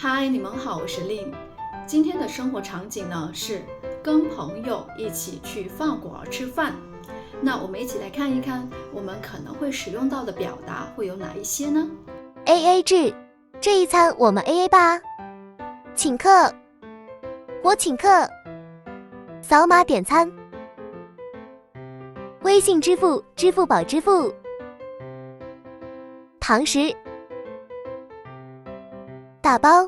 嗨，你们好，我是令。今天的生活场景呢是跟朋友一起去饭馆吃饭。那我们一起来看一看，我们可能会使用到的表达会有哪一些呢？ AA 制，这一餐我们 AA 吧。请客，我请客。扫码点餐，微信支付，支付宝支付。堂食，打包。